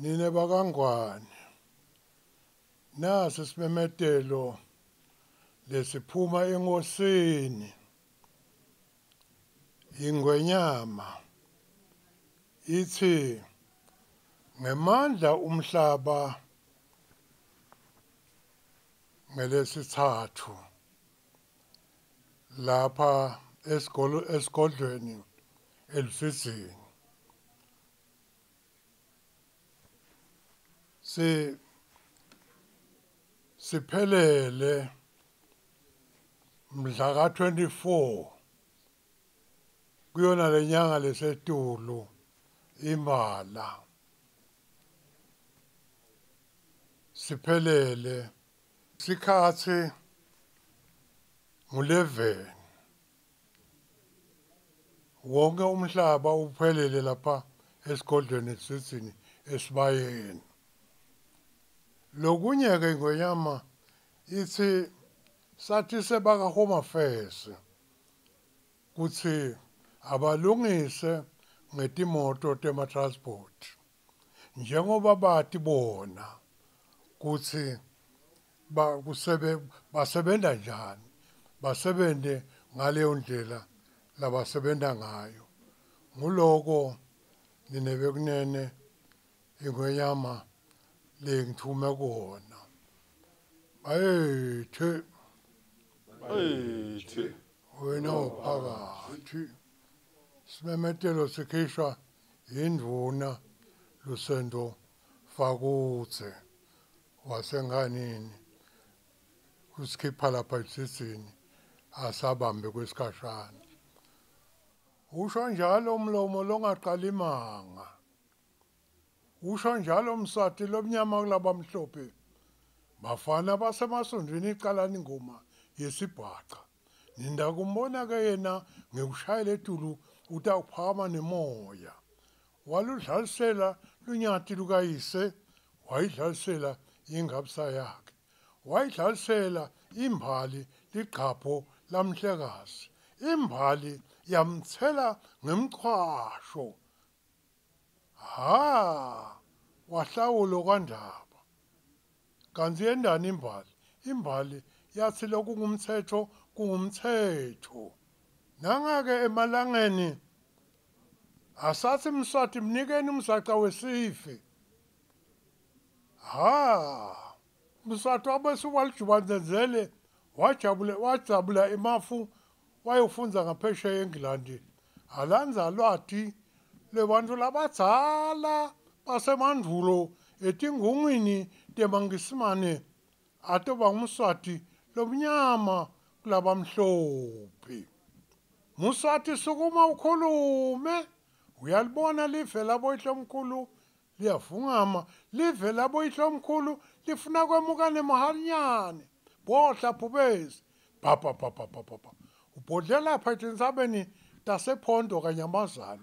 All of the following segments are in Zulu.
Nine bakangwane nasi simemetelo lesiphuma engosini ingwenyama ithi ngemandla umhlaba ngelesithathu lapha esigodlweni eLudzidzini siphelele mhla ka-24 kuyona lenyanga lesetulu imbala siphelele sikhathi ngu-11 wonke umhlaba uphelele lapha esigodlweni eLudzidzini eSibayeni. Lokunye-ke ingwenyama ithi sathi sebaka Home Affairs kuthi abalungise ngetimoto tema-transport njengoba bathi bona kuthi basebenza njani, basebente ngaleyo ndlela labasebenza ngayo. Nguloko ninebekunene ingwenyama lengithume kuwona. Ayethe wena uphakathi simemetelo sikhishwa yindvuna Lusendo Fakutse wasenganini usikhipha lapha eLudzidzini asabambe kwesikhashana. Usho njalo umlomo longaqala imanga, usho njalo Mswati lomnyama kulabamhlophe, bafana basemasondweni iqalani ingoma yesibhaqa. Ninda kumbona-ke yena ngekushayela etulu utawuphakama nemoya. Waludlalisela lunyati lukayise, wayidlalisela ingapsa yakhe, wayidlalisela imbali liqhapho lamhlekazi, imbali yamthela ngemchwasho. Wahlawulo kwandaba. Kanti yendani imbali? Imbali yathi lokhu kungumthetho kungumthetho. Nangake emalangeni asathi Mswati mnikeni umzaca wesife. Mswati wabese walijubanzenzele wajabula emafu wayofunza ngaphesheya eNgilandi. Alanza lwati lebantfu labadzala basemandulo etingungwini temangisimane atoba ngumswati lomnyama kulabamhlophe. Mswati sukuma ukhulume, uyalibona live labo ihlomkhulu liyavungama, live labo ihlomkhulu lifuna kwemuka nemahanyane. Bohla phubezi, ubhodlela lapha etinsabeni tasephondo kanyamazane.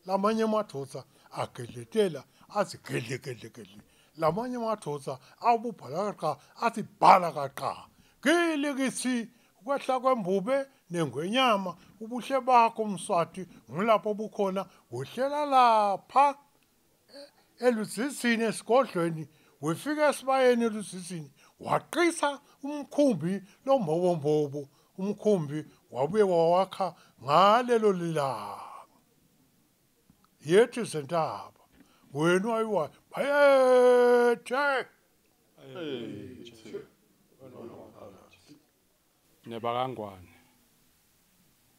Lamanye madvodza agedletela athi gedle. Lamanye madvodza awububhala kaqa athi bhala kaqa. Kili kithi ukwehla kwembube nengwenyama ubuhle bakho Mswati ngilapho bukhona. Wehlela lapha eLudzidzini esigodlweni, wefika eSibayeni eLudzidzini, waqisa umkhumbi lombobombobo. Umkhumbi wabuye wawakha ngalelo lilanga. Yethi sentaba wena wayiwa bayethe nebakangwane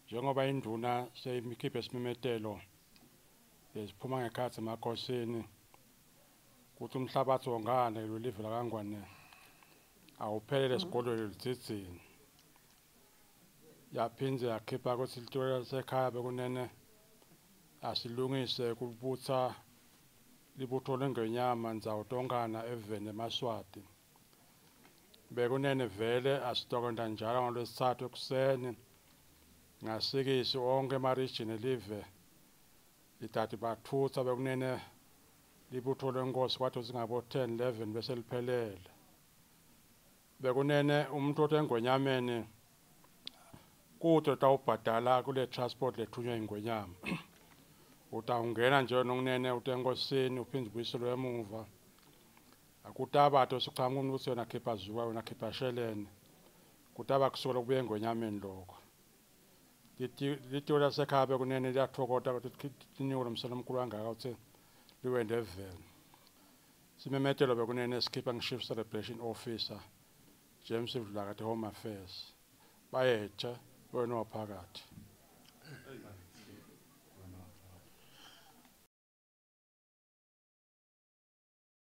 njengoba induna seyimikhiphe isimemetelo lesiphuma ngekhathi emakhosini kuthi umhlabathi wongane lolive lakangwane awuphelele esigodlweni eLudzidzini. Yaphindze yakhipha ukuthi ilitolo sekhaya bekunene asilungise kubutha libutho lengwenyama ndzawo tonkana eveni Emaswati. Bekunene vele asitokenda njalo ngolwesithathu ekuseni ngasikisi onke emarijini elive litati bathutha bekunene libutho lenkosi kwathi zingabo 10-11 bese liphelele. Bekunene umuntu otengwenyameni kude tawubhadala kule transport lethunywa ingwenyama utawungena nje nokunene utenkosini uphinde ubuyiselwe emuva akutabatho siqhamuka ukuthi yona khipha zuwa wena khipha shelene kutaba kusukela kubuye ngonyameni lokho litio lasekhaya bekunene liyathokota ukuthi tinikwe lomsana omkhulu kangaka ukuthi liwende eveni simemetelo bekunene sikhipha ngi-chief celebration officer James Vlakate Home Affairs bayetshe wena waphakathi